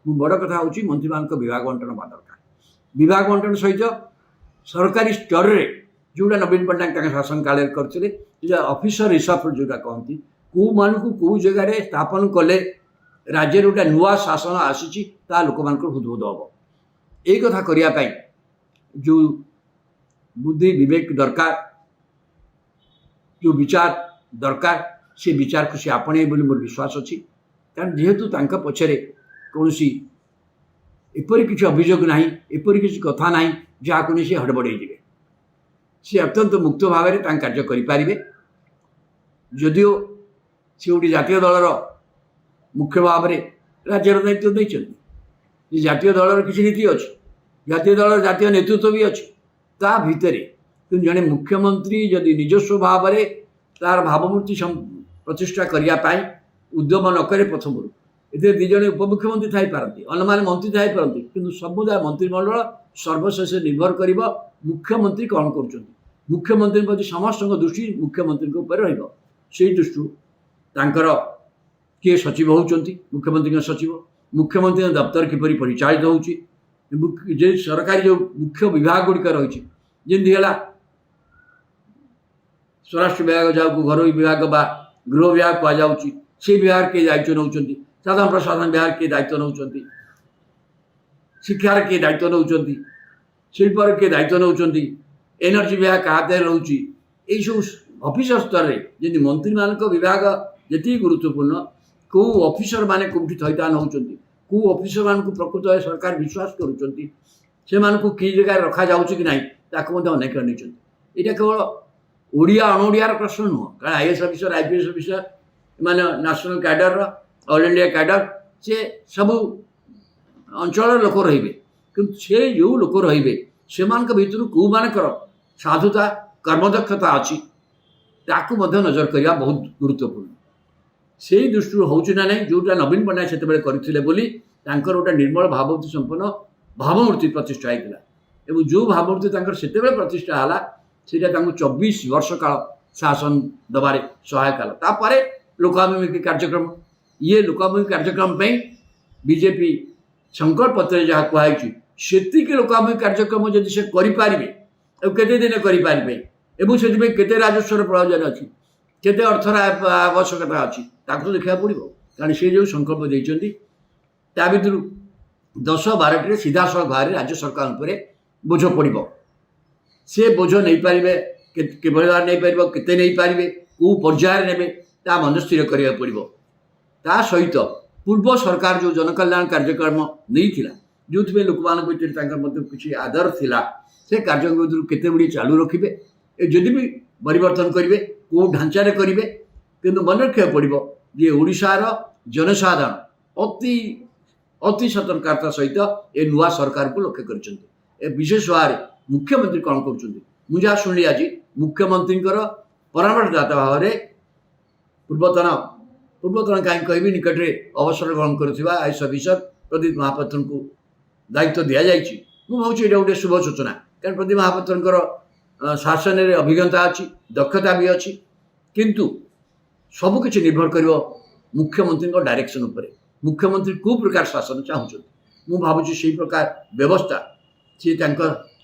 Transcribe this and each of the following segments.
बड़ कथा हूँ मंत्री मान विभाग बंटन बा दरकार विभाग बंटन सहित सरकारी स्तर में जोटा नवीन पट्टनायक शासन काल करते ऑफिसर रिसर्च जोटा कहती कौ मान कौ जगार स्थापन कले राज्य गोटे नुआ शासन आसी लोक मान हृदबोध हम यही कथा करने जो बुद्धि विवेक दरकार जो विचार दरकार से विचार को सी आपणे बोली मोर विश्वास अच्छी कारण जेहेतु तांका पछरे कौनसी एपरी किसी अभियोग ना एपरी किसी कथा ना जहाँ को सी हड़बड़े जाए सी अत्यंत मुक्त भाव में कार्य करें जदिओ सी गोटे जातीय दलर मुख्य भाव में राज्यर दायित्व देते जातीय दलर किसी नीति अच्छी जातीय दलर जातीय नेतृत्व भी अच्छी ता भितर जड़े मुख्यमंत्री जदि निजस्व भाव में तार भावमूर्ति प्रतिष्ठा करने उद्यम नक प्रथम ये दिज उपमुख्यमंत्री थी पारती अन्य मंत्री थी पारती कि समुदाय मंत्रिमंडल सर्वशेष निर्भर कर मुख्यमंत्री कौन कर मुख्यमंत्री प्रति समस्त दृष्टि मुख्यमंत्री से दृष्टि किए सचिव होती मुख्यमंत्री सचिव मुख्यमंत्री दफ्तर किपरि परिचालित हो सरकारी जो मुख्य विभाग गुड़िक रही जमी स्वराष्ट्र विभाग जहाँ घर विभाग बा गृह विभाग कहुच्छी से विभाग किए दायित्व नौ साधारण प्रशासन विभाग किए दायित्व नौ शिक्षार किए दायित्व नौ शिल्पर किए दायित्व नौ एनर्जी विभाग क्या हाथ रोचे यही सब ऑफिसर स्तर में जमी मंत्री मान विभाग जी गुरुत्वपूर्ण कौ ऑफिसर माने कौटी थैथान होती कौ ऑफिसर मान प्रकृत सरकार विश्वास करुँच कि जगह रखा जाऊँच कि नहीं अनेक नहीं यहाँ केवल ओडिया अणओडियार प्रश्न नुह कारण आईएएस अफिसर आईपीएस अफिसर माने national cadre all India cadre से सबू अंचल लोक रे कि जो लोक रे से भर कौ मानकर साधुता कर्मदक्षता अच्छी ताकू नजर करवा बहुत गुरुत्वपूर्ण से दृष्टि हूँ ना नहीं जोटा नवीन पट्टनायक से करते गोटे निर्मल भावमूर्ति संपन्न भावमूर्ति प्रतिष्ठा होता जो भावमूर्ति से प्रतिष्ठा है सीटा 24 वर्ष काल शासन दबारे सहायक तापर लोकाभिमुखी कार्यक्रम ये लोकाभिमुखी कार्यक्रम बीजेपी संकल्प पत्र जहाँ कहुई से लोकाभिमुखी कार्यक्रम जब से करें दिन करें से राजस्वर प्रयोजन अच्छी केते अर्थर आवश्यकता अच्छी तो देखा पड़ो कारण से जो संकल्प देते ता भर 10-12 सीधा सड़क भाव राज्य सरकार बोझ पड़ो से बोझ नहीं पारे किभली भाव नहीं पार के नहीं पारे कौ पर्यायर ने मन स्थिर करा पड़ो ता सहित पूर्व सरकार जो जनकल्याण कार्यक्रम नहीं जो लोक मान किसी आदर थिला से कार्यक्रम केते गुड़ी चालू रखिए जदि भी परिवर्तन करेंगे कौ ढांचारे करेंगे किंतु मन रखा पड़ो जे ओडिशार जनसाधारण अति अति सतर्कता सहित ए नुआ सरकार को लक्ष्य कर विशेष भाव मुख्यमंत्री कौन कर जहाँ शुणी आज मुख्यमंत्री परामर्शदाता भाव में पूर्वतन कहीं कह निकट में अवसर ग्रहण करुवा आईएएस अफिसर प्रदीप महापात्र को दायित्व दि जाए मुझे ये गोटे शुभ सूचना कारण प्रदीप महापात्र शासन में अभिज्ञता अच्छी दक्षता भी अच्छी किंतु सबकि निर्भर कर मुख्यमंत्री डायरेक्शन उपर मुख्यमंत्री कौ प्रकार शासन चाहूँ मु भावुँ से प्रकार व्यवस्था सी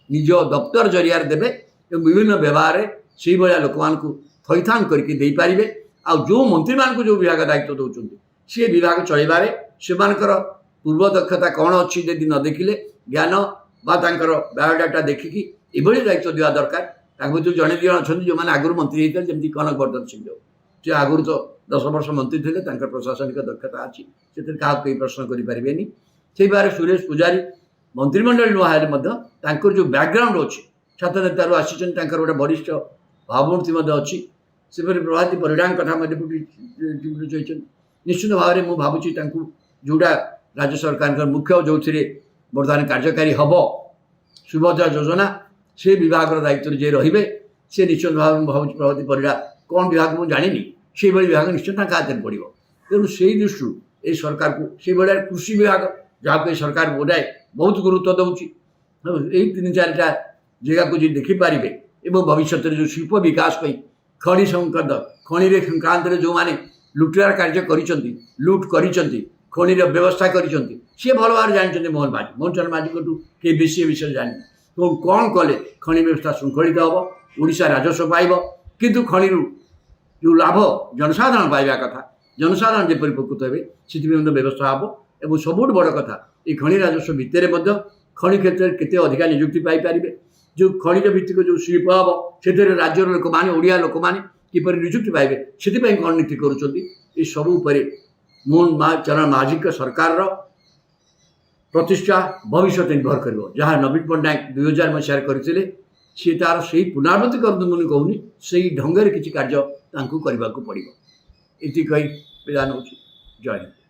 निज दफ्तर जरिया देवे विभिन्न व्यवहार से भाया लोक मान थैथान करके पारे आ जो मंत्री मान जो विभाग दायित्व दौरान सी विभाग चलबारे से पूर्व दक्षता कौन अच्छी यदि न देखिले ज्ञान बायोडाटा देखिकी ये दायित्व देवा दरकार भर जड़े दिज अच्छा जो मैंने आगुरी मंत्री होते जमी कनक वर्धन सिंह से आगुरी तो 10 वर्ष मंत्री थे प्रशासनिक दक्षता अच्छी से क्या कई प्रश्न करें से बारे सुरेश पुजारी मंत्रिमंडल नुआ जो बैकग्राउंड अच्छी छात्र नेतार आसी गोटे वरिष्ठ भावमूर्ति अच्छी से प्रभाती परिणाम कथा निश्चित भाव में मुझे भावुँ जोड़ा राज्य सरकार मुख्य जो बर्तमान कार्यकारी हम सुभद्रा योजना से विभाग दायित्व जे रे से निश्चित भाव में भावुँ प्रभाती परिणा कौन विभाग मुझे जानी से विभाग निश्चित हाथ में पड़ो तेणु से दृष्टि ये सरकार को से भाया कृषि विभाग जहाँ को सरकार बोधाए बहुत गुरुत्व दौर यही 3-4टा जगह को देखिपारे और भविष्य जो शिल्प विकास खनि संकट खनि संक्रांत जो मैंने लुटियार कार्य लुट कर ଖଣିର ବ୍ୟବସ୍ଥା କରିଛନ୍ତି ସିଏ ଭଲ ଭାବରେ ଜାଣିଛନ୍ତି ମୋହନ ଚରଣ ମାଝୀଙ୍କଠୁ କେହି ବେଶୀ ଏ ବିଷୟରେ ଜାଣିନି। ଏବଂ କ'ଣ କଲେ ଖଣି ବ୍ୟବସ୍ଥା ଶୃଙ୍ଖଳିତ ହେବ, ଓଡ଼ିଶା ରାଜସ୍ୱ ପାଇବ, କିନ୍ତୁ ଖଣିରୁ ଯେଉଁ ଲାଭ ଜନସାଧାରଣ ପାଇବା କଥା, ଜନସାଧାରଣ ଯେପରି ଉପକୃତ ହେବେ ସେଥିପାଇଁ ମଧ୍ୟ ବ୍ୟବସ୍ଥା ହେବ। ଏବଂ ସବୁଠୁ ବଡ଼ କଥା এই ଖଣି ରାଜସ୍ୱ ଭିତରେ ମଧ୍ୟ ଖଣି କ୍ଷେତ୍ରରେ କେତେ ଅଧିକା ନିଯୁକ୍ତି ପାଇପାରିବେ, ଯେଉଁ ଖଣିଜ ଭିତ୍ତିକ ଯେଉଁ ଶିଳ୍ପ ହେବ ସେଥିରେ ରାଜ୍ୟର ଲୋକମାନେ, ଓଡ଼ିଆ ଲୋକମାନେ କିପରି ନିଯୁକ୍ତି ପାଇବେ ସେଥିପାଇଁ କ'ଣ ନୀତି କରୁଛନ୍ତି, ଏସବୁ ଉପରେ ମୋହନ ଚରଣ ମାଝୀଙ୍କ ସରକାରର ପ୍ରତିଷ୍ଠା ଭବିଷ୍ୟତ ନିର୍ଭର କରିବ। ଯାହା ନବୀନ ପଟ୍ଟନାୟକ 2000 ମସିହାରେ କରିଥିଲେ ସିଏ ତା'ର ସେଇ ପୁନରାବୃତ୍ତି କରନ୍ତୁ ବୋଲି କହୁନି, ସେଇ ଢଙ୍ଗରେ କିଛି କାର୍ଯ୍ୟ ତାଙ୍କୁ କରିବାକୁ ପଡ଼ିବ। ଏତିକି କହି ବିଦାନ ହେଉଛି। ଜୟ ହିନ୍ଦ।